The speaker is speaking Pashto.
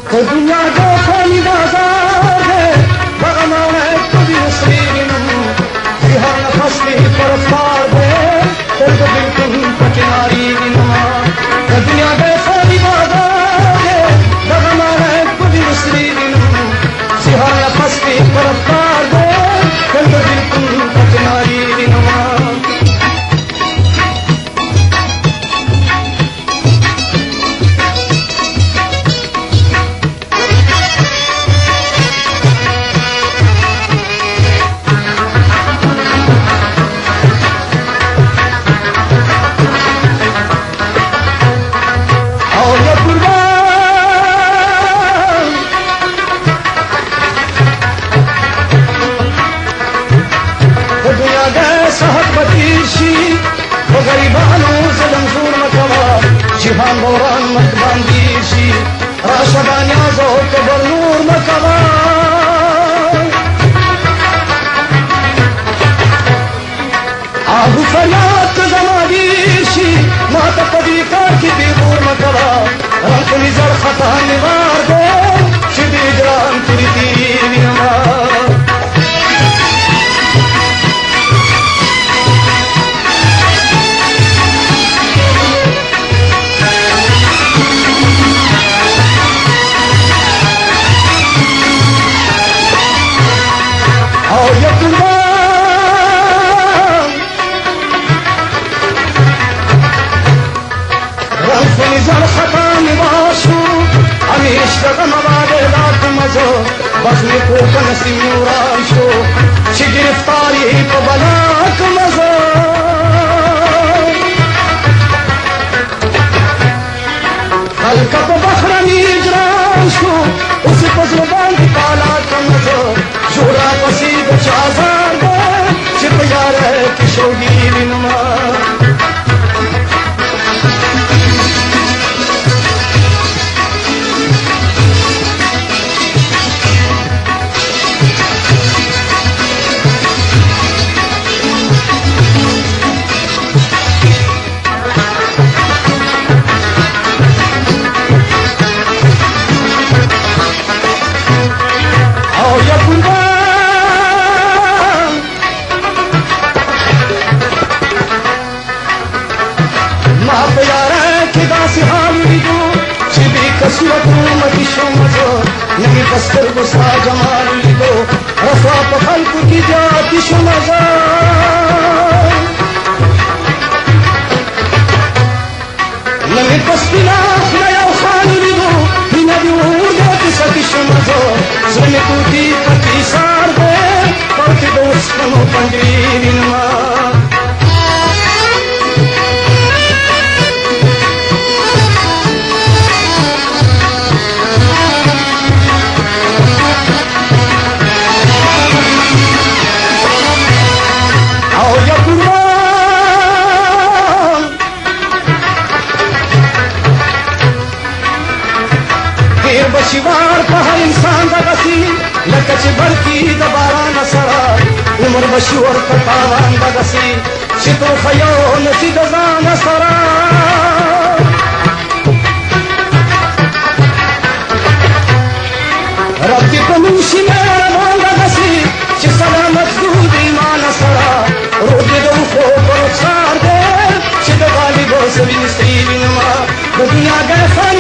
دنیا کا خالی بازار ہے بغمان ہے کبھی نسرینم جہاں فصلی پر افطار ہے درد بالکل پکناری نما دنیا کا خالی بازار ہے بغمان ہے کبھی نسرینم جہاں فصلی پر افطار ہے درد بالکل پکناری نما جهان بوران مکبان دیشی راشدان یازو کبر نور مکبان آهو فریاد کزما دیشی ماتا پدی کار کی بیبور مکبان رنکنی زر خطا نوار دے شدی جران تری تیری نمار بزمی پوکن سی نوران شو چی گرفتاری پا بلاک مزا خلقا پا بخرمی اجران شو اسی پزربان کی پالاک مزا جورا پسید چازار دے چی پیار ہے کشوگی بنما نمی پستر گسا جمال لیدو رفا پا خلق کی جاتی شو نظر نمی پستی لاخ نیا خال لیدو ہی نبیو جاتی سکی شو نظر زنی تو کی پتی سار دے پاکی دوست کنو پنجری نما بشوار په هر انسان دغسي لکه چې برکي د باران سره عمر بشور په تاوان دغسي چې توخه یو نشي د ځان سره رب دې په موږ شي مهربان دغسي چې سلامت کړو د ایمان سره روح دې د اوښو په رخسار دی چې د غالب سوي نسري وینما د دنیا ګیسه